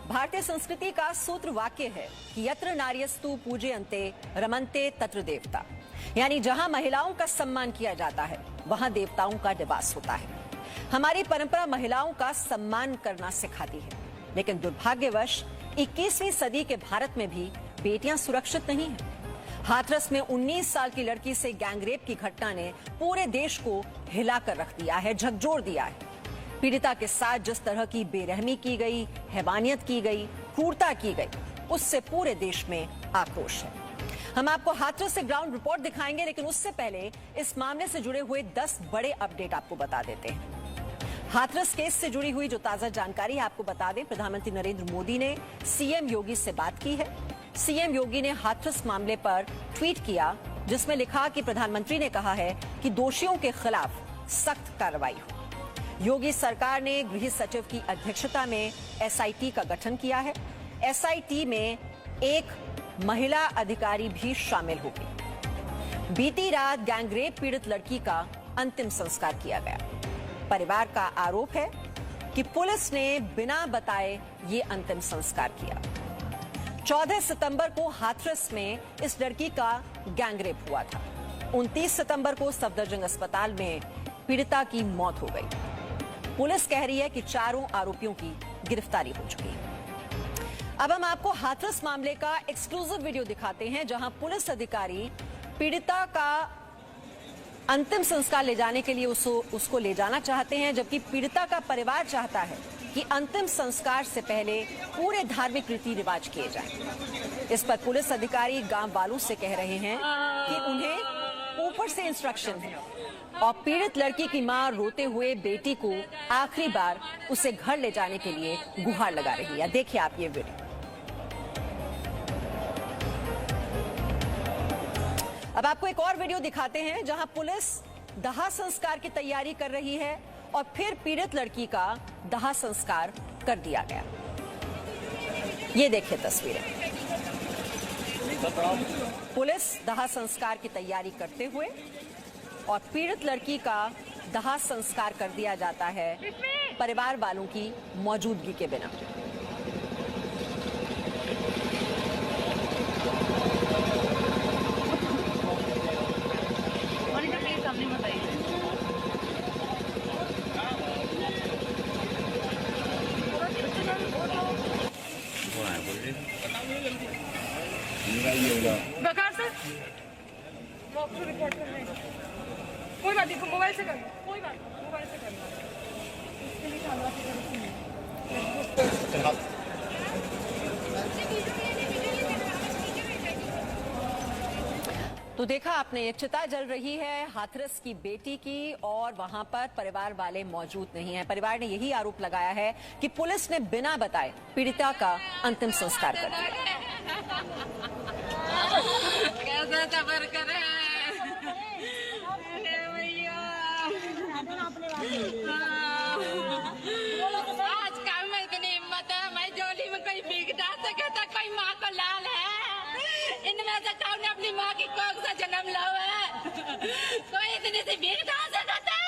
भारतीय संस्कृति का सूत्र वाक्य है कि यत्र नार्यस्तु पूजयन्ते रमन्ते तत्र देवता, यानी जहां महिलाओं का सम्मान किया जाता है वहां देवताओं का निवास होता है। हमारी परंपरा महिलाओं का सम्मान करना सिखाती है, लेकिन दुर्भाग्यवश 21वीं सदी के भारत में भी बेटियां सुरक्षित नहीं हैं। हाथरस में 19 साल की लड़की से गैंगरेप की घटना ने पूरे देश को हिलाकर रख दिया है, झकझोर दिया है। पीड़िता के साथ जिस तरह की बेरहमी की गई, हैवानियत की गई, क्रूरता की गई, उससे पूरे देश में आक्रोश है। हम आपको हाथरस से ग्राउंड रिपोर्ट दिखाएंगे, लेकिन उससे पहले इस मामले से जुड़े हुए 10 बड़े अपडेट आपको बता देते हैं। हाथरस केस से जुड़ी हुई जो ताजा जानकारी है आपको बता दें, प्रधानमंत्री नरेंद्र मोदी ने सीएम योगी से बात की है। सीएम योगी ने हाथरस मामले पर ट्वीट किया, जिसमें लिखा कि प्रधानमंत्री ने कहा है कि दोषियों के खिलाफ सख्त कार्रवाई हो। योगी सरकार ने गृह सचिव की अध्यक्षता में एसआईटी का गठन किया है। एसआईटी में एक महिला अधिकारी भी शामिल होगी। बीती रात गैंगरेप पीड़ित लड़की का अंतिम संस्कार किया गया। परिवार का आरोप है कि पुलिस ने बिना बताए ये अंतिम संस्कार किया। 14 सितंबर को हाथरस में इस लड़की का गैंगरेप हुआ था। 29 सितंबर को सफदरजंग अस्पताल में पीड़िता की मौत हो गई। पुलिस कह रही है कि चारों आरोपियों की गिरफ्तारी हो चुकी है। अब हम आपको हाथरस मामले का एक्सक्लूसिव वीडियो दिखाते हैं, जहां पुलिस अधिकारी पीड़िता का अंतिम संस्कार ले जाने के लिए उसको ले जाना चाहते हैं, जबकि पीड़िता का परिवार चाहता है कि अंतिम संस्कार से पहले पूरे धार्मिक रीति रिवाज किए जाएं। इस पर पुलिस अधिकारी गांव वालों से कह रहे हैं कि उन्हें ऊपर से इंस्ट्रक्शन है और पीड़ित लड़की की मां रोते हुए बेटी को आखिरी बार उसे घर ले जाने के लिए गुहार लगा रही है। देखिए आप ये वीडियो। अब आपको एक और वीडियो दिखाते हैं, जहां पुलिस दाह संस्कार की तैयारी कर रही है और फिर पीड़ित लड़की का दाह संस्कार कर दिया गया। ये देखिए तस्वीरें। पुलिस दाह संस्कार की तैयारी करते हुए और पीड़ित लड़की का दाह संस्कार कर दिया जाता है परिवार वालों की मौजूदगी के बिना। बकार सर रिपोर्ट कर रहे हैं। कोई बात नहीं, मोबाइल से करना, कोई बात नहीं, मोबाइल से करना। इसके लिए कैमरा से तो देखा आपने, एक चिता जल रही है हाथरस की बेटी की और वहां पर परिवार वाले मौजूद नहीं हैं। परिवार ने यही आरोप लगाया है कि पुलिस ने बिना बताए पीड़िता का अंतिम संस्कार कर दिया। कैसे सफर करें? आज काम में इतनी हिम्मत है, मैं झोली में कोई भीख डाल सके तो कोई माँ को लाल है। इनमें से कौन अपनी माँ की कोख से जन्म लो है? कोई इतनी सी भीख डाल सकता है?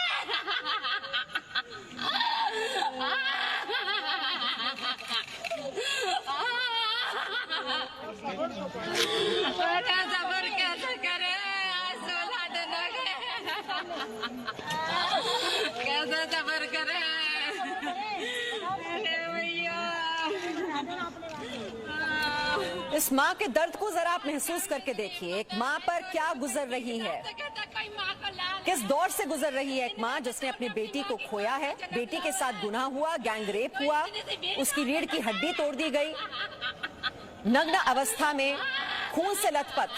सफर कैसे करे? सोलह दिन हो गए। कैसे सफर करे? इस माँ के दर्द को जरा आप महसूस करके देखिए। एक माँ पर क्या गुजर रही है, किस दौर से गुजर रही है। एक माँ जिसने अपनी बेटी को खोया है, बेटी के साथ गुनाह हुआ, गैंगरेप हुआ, उसकी रीढ़ की हड्डी तोड़ दी गई, नग्न अवस्था में खून से लथपथ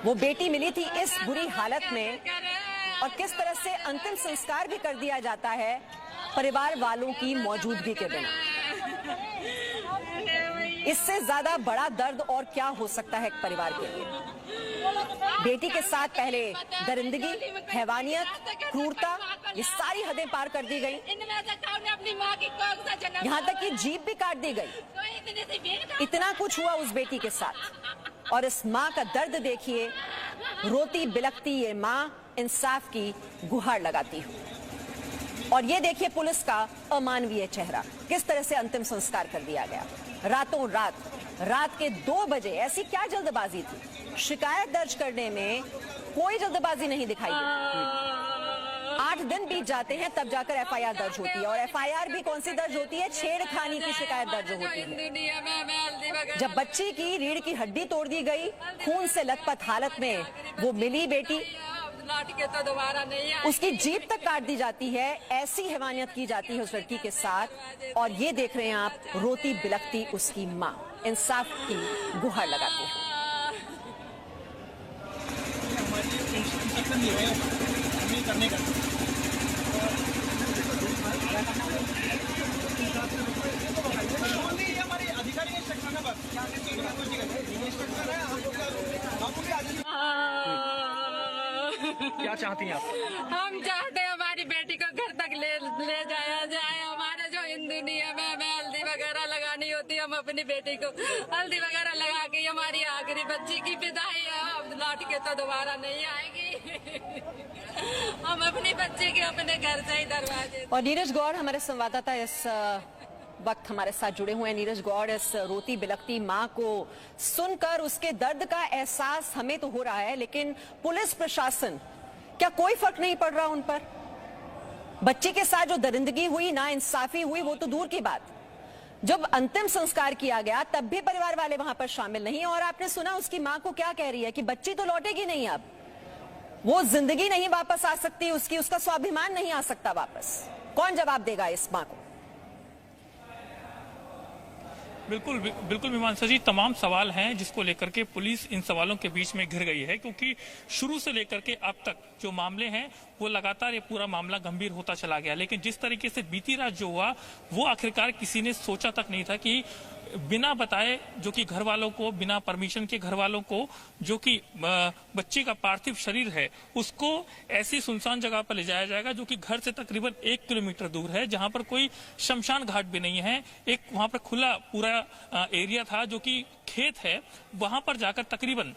वो बेटी मिली थी इस बुरी हालत में, और किस तरह से अंतिम संस्कार भी कर दिया जाता है परिवार वालों की मौजूदगी के बिना। इससे ज्यादा बड़ा दर्द और क्या हो सकता है एक परिवार के लिए। बेटी के साथ पहले दरिंदगी, हैवानियत, क्रूरता, ये सारी हदें पार कर दी गई। यहाँ तक कि जीभ भी काट दी गई। इतना कुछ हुआ उस बेटी के साथ, और इस माँ का दर्द देखिए। रोती बिलखती ये माँ इंसाफ की गुहार लगाती हो। और ये देखिए पुलिस का अमानवीय चेहरा, किस तरह से अंतिम संस्कार कर दिया गया। रातों रात के 2 बजे, ऐसी क्या जल्दबाजी थी? शिकायत दर्ज करने में कोई जल्दबाजी नहीं दिखाई दी। 8 दिन बीत जाते हैं तब जाकर एफआईआर दर्ज होती है, और एफआईआर भी कौन सी दर्ज होती है? छेड़खानी की शिकायत दर्ज होती है। जब बच्ची की रीढ़ की हड्डी तोड़ दी गई, खून से लथपथ हालत में वो मिली बेटी, के तो दोबारा नहीं आएगी। उसकी जीभ तक काट दी जाती है, ऐसी हैवानियत की जाती है उस लड़की के साथ, और ये देख रहे हैं आप, रोती बिलखती उसकी माँ इंसाफ की गुहार लगाती है। क्या चाहती हैं आप? हम चाहते हैं हमारी बेटी को घर तक ले जाया जाए। हमारे जो हिंदू नियम है, हमें हल्दी वगैरह लगानी होती है, हम अपनी बेटी को हल्दी वगैरह लगा के हमारी आखिरी बच्ची की विदाई है। अब लौट के तो दोबारा नहीं आएगी। हम अपनी बच्ची के अपने घर से ही दरवाजे। और नीरज गौड़ हमारे संवाददाता इस वक्त हमारे साथ जुड़े हुए हैं। नीरज गौड़, इस रोती बिलखती मां को सुनकर उसके दर्द का एहसास हमें तो हो रहा है, लेकिन पुलिस प्रशासन, क्या कोई फर्क नहीं पड़ रहा उन पर? बच्ची के साथ जो दरिंदगी हुई, ना इंसाफी हुई, वो तो दूर की बात, जब अंतिम संस्कार किया गया तब भी परिवार वाले वहां पर शामिल नहीं। और आपने सुना उसकी मां को क्या कह रही है कि बच्ची तो लौटेगी नहीं, अब वो जिंदगी नहीं वापस आ सकती, उसका स्वाभिमान नहीं आ सकता वापस। कौन जवाब देगा इस मां को? बिल्कुल मीमांसा जी, तमाम सवाल हैं जिसको लेकर के पुलिस इन सवालों के बीच में घिर गई है, क्योंकि शुरू से लेकर के अब तक जो मामले हैं वो लगातार ये पूरा मामला गंभीर होता चला गया। लेकिन जिस तरीके से बीती रात जो हुआ, वो आखिरकार किसी ने सोचा तक नहीं था कि बिना बताए, जो कि घर वालों को, बिना परमिशन के घर वालों को, जो कि बच्चे का पार्थिव शरीर है उसको ऐसी सुनसान जगह पर ले जाया जाएगा जो कि घर से तकरीबन 1 किलोमीटर दूर है, जहां पर कोई शमशान घाट भी नहीं है। एक वहां पर खुला पूरा एरिया था जो कि खेत है, वहां पर जाकर तकरीबन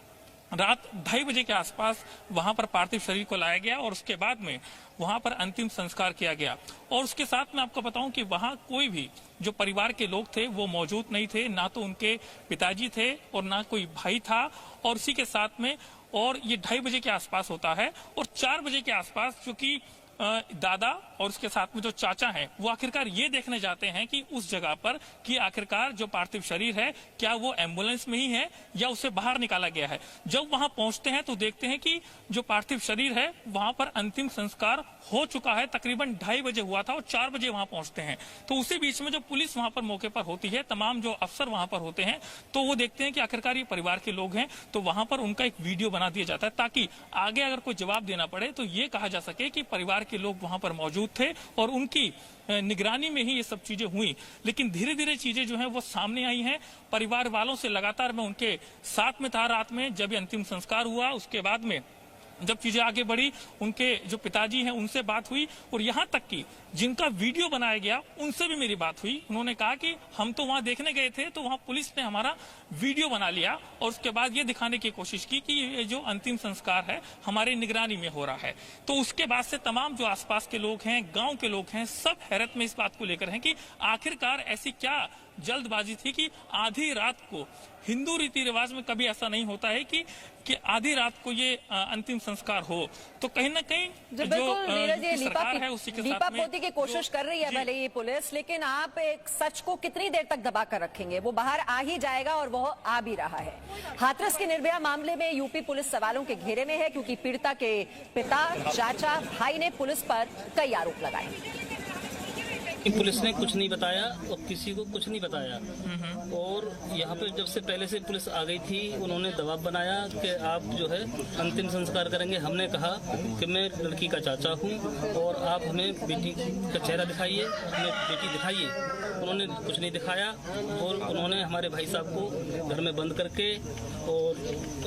रात 2:30 बजे के आसपास वहां पर पार्थिव शरीर को लाया गया और उसके बाद में वहां पर अंतिम संस्कार किया गया। और उसके साथ मैं आपको बताऊं कि वहां कोई भी जो परिवार के लोग थे वो मौजूद नहीं थे, ना तो उनके पिताजी थे और ना कोई भाई था। और उसी के साथ में, और ये 2:30 बजे के आसपास होता है, और 4 बजे के आसपास जो कि दादा और उसके साथ में जो चाचा हैं वो आखिरकार ये देखने जाते हैं कि उस जगह पर कि आखिरकार जो पार्थिव शरीर है क्या वो एम्बुलेंस में ही है या उसे बाहर निकाला गया है। जब वहां पहुंचते हैं तो देखते हैं कि जो पार्थिव शरीर है वहां पर अंतिम संस्कार हो चुका है, तकरीबन 2:30 बजे हुआ था और 4 बजे वहां पहुंचते हैं। तो उसी बीच में जो पुलिस वहां पर मौके पर होती है, तमाम जो अफसर वहां पर होते हैं, तो वो देखते हैं कि आखिरकार ये परिवार के लोग हैं, तो वहां पर उनका एक वीडियो बना दिया जाता है ताकि आगे अगर कोई जवाब देना पड़े तो ये कहा जा सके कि परिवार के लोग वहां पर मौजूद थे और उनकी निगरानी में ही ये सब चीजें हुई। लेकिन धीरे धीरे चीजें जो हैं वो सामने आई हैं। परिवार वालों से लगातार मैं उनके साथ में था रात में जब ये अंतिम संस्कार हुआ, उसके बाद में जब चीजें आगे बढ़ी, उनके जो पिताजी हैं उनसे बात हुई और यहाँ तक कि जिनका वीडियो बनाया गया उनसे भी मेरी बात हुई। उन्होंने कहा कि हम तो वहां देखने गए थे तो वहां पुलिस ने हमारा वीडियो बना लिया और उसके बाद ये दिखाने की कोशिश की कि ये जो अंतिम संस्कार है हमारे निगरानी में हो रहा है। तो उसके बाद से तमाम जो आसपास के लोग हैं, गांव के लोग हैं, सब हैरत में इस बात को लेकर हैं कि आखिरकार ऐसी क्या जल्दबाजी थी कि आधी रात को, हिंदू रीति रिवाज में कभी ऐसा नहीं होता है कि आधी रात को ये अंतिम संस्कार हो। तो कहीं ना कहीं जो सरकार है उसी के साथ में की कोशिश कर रही है भले ये पुलिस, लेकिन आप एक सच को कितनी देर तक दबा कर रखेंगे? वो बाहर आ ही जाएगा और वो आ भी रहा है। हाथरस के निर्भया मामले में यूपी पुलिस सवालों के घेरे में है क्योंकि पीड़िता के पिता, चाचा, भाई ने पुलिस पर कई आरोप लगाए। पुलिस ने कुछ नहीं बताया और किसी को कुछ नहीं बताया। और यहाँ पे जब से पहले से पुलिस आ गई थी, उन्होंने दबाव बनाया कि आप जो है अंतिम संस्कार करेंगे। हमने कहा कि मैं लड़की का चाचा हूँ और आप हमें बेटी का चेहरा दिखाइए, हमें बेटी दिखाइए। उन्होंने कुछ नहीं दिखाया और उन्होंने हमारे भाई साहब को घर में बंद करके और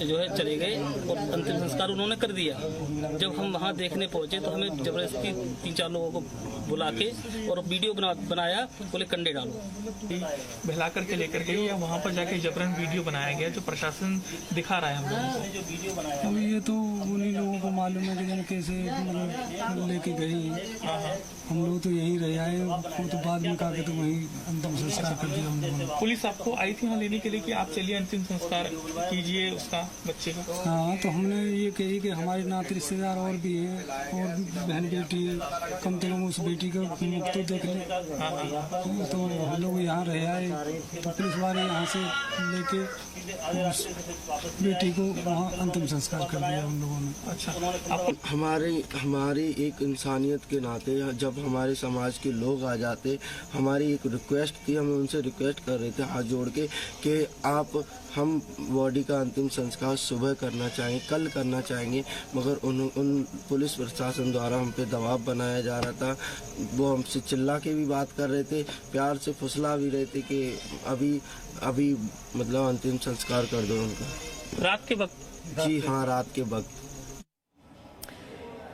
जो है चले गए और अंतिम संस्कार उन्होंने कर दिया। जब हम वहाँ देखने पहुँचे तो हमें जबरदस्ती 3-4 लोगों को बुला के और वीडियो वीडियो बनाया, बोले कंडे डालो। बहला करके लेकर गई या वहाँ पर जाके जबरन वीडियो बनाया गया जो प्रशासन दिखा रहा है हम लोगों को? अब ये तो उन्हीं लोगों को मालूम है कि जन कैसे मतलब लेके गई। हम लोग तो यहीं रह आए, वो तो बाद में कहा कि तो वहीं अंतिम संस्कार कर दिया हम लोगों ने। पुलिस आपको आई थी यहाँ लेने के लिए कि आप चलिए अंतिम संस्कार कीजिए उसका बच्चे का? हाँ, तो हमने ये कही कि हमारे नाते रिश्तेदार और भी हैं, और बहन बेटी है, कम से कम उस बेटी का मुख तो देख ले। तो हम लोग यहाँ रह आए, तो पुलिस वाले यहाँ से लेके उस बेटी को वहाँ अंतिम संस्कार कर दिया हम लोगों ने। अच्छा, आपको हमारी एक इंसानियत के नाते जब हमारे समाज के लोग आ जाते, हमारी एक रिक्वेस्ट थी, हम उनसे रिक्वेस्ट कर रहे थे हाथ जोड़ के कि हम बॉडी का अंतिम संस्कार सुबह करना चाहें, कल करना चाहेंगे, मगर उन पुलिस प्रशासन द्वारा हम पे दबाव बनाया जा रहा था। वो हमसे चिल्ला के भी बात कर रहे थे, प्यार से फुसला भी रहे थे कि अभी मतलब अंतिम संस्कार कर दो उनका। रात के वक्त? जी हाँ, रात के वक्त।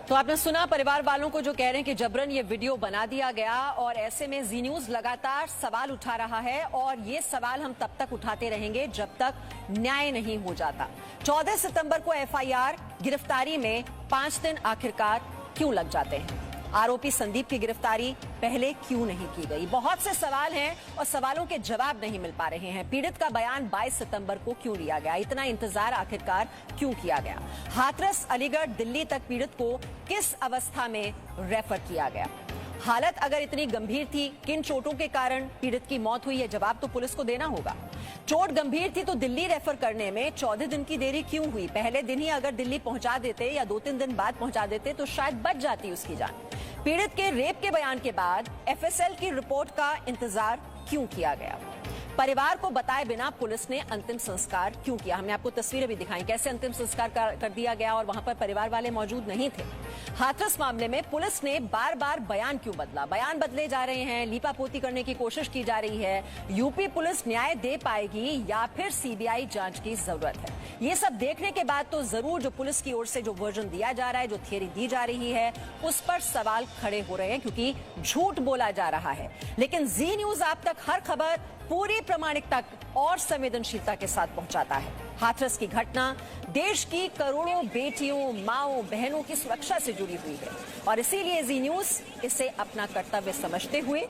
तो आपने सुना परिवार वालों को जो कह रहे हैं कि जबरन ये वीडियो बना दिया गया, और ऐसे में जी न्यूज लगातार सवाल उठा रहा है, और ये सवाल हम तब तक उठाते रहेंगे जब तक न्याय नहीं हो जाता। 14 सितंबर को एफआईआर, गिरफ्तारी में 5 दिन आखिरकार क्यों लग जाते हैं? आरोपी संदीप की गिरफ्तारी पहले क्यों नहीं की गई? बहुत से सवाल हैं और सवालों के जवाब नहीं मिल पा रहे हैं। पीड़ित का बयान 22 सितंबर को क्यों लिया गया? इतना इंतजार आखिरकार क्यों किया गया? हाथरस, अलीगढ़, दिल्ली तक पीड़ित को किस अवस्था में रेफर किया गया? हालत अगर इतनी गंभीर थी, किन चोटों के कारण पीड़ित की मौत हुई, यह जवाब तो पुलिस को देना होगा। चोट गंभीर थी तो दिल्ली रेफर करने में 14 दिन की देरी क्यों हुई? पहले दिन ही अगर दिल्ली पहुंचा देते या 2-3 दिन बाद पहुंचा देते तो शायद बच जाती उसकी जान। पीड़ित के रेप के बयान के बाद एफएसएल की रिपोर्ट का इंतजार क्यों किया गया? परिवार को बताए बिना पुलिस ने अंतिम संस्कार क्यों किया? हमने आपको तस्वीरें भी दिखाई कैसे अंतिम संस्कार कर दिया गया और वहां पर परिवार वाले मौजूद नहीं थे। हाथरस मामले में पुलिस ने बार बार बयान क्यों बदला? बयान बदले जा रहे हैं, लीपापोती करने की कोशिश की जा रही है। यूपी पुलिस न्याय दे पाएगी या फिर सीबीआई जांच की जरूरत है? ये सब देखने के बाद तो जरूर जो पुलिस की ओर से जो वर्जन दिया जा रहा है, जो थियरी दी जा रही है, उस पर सवाल खड़े हो रहे हैं क्योंकि झूठ बोला जा रहा है। लेकिन जी न्यूज आप तक हर खबर पूरी प्रामाणिकता और संवेदनशीलता के साथ पहुंचाता है। हाथरस की घटना देश की करोड़ों बेटियों, माओं, बहनों की सुरक्षा से जुड़ी हुई है और इसीलिए जी न्यूज इसे अपना कर्तव्य समझते हुए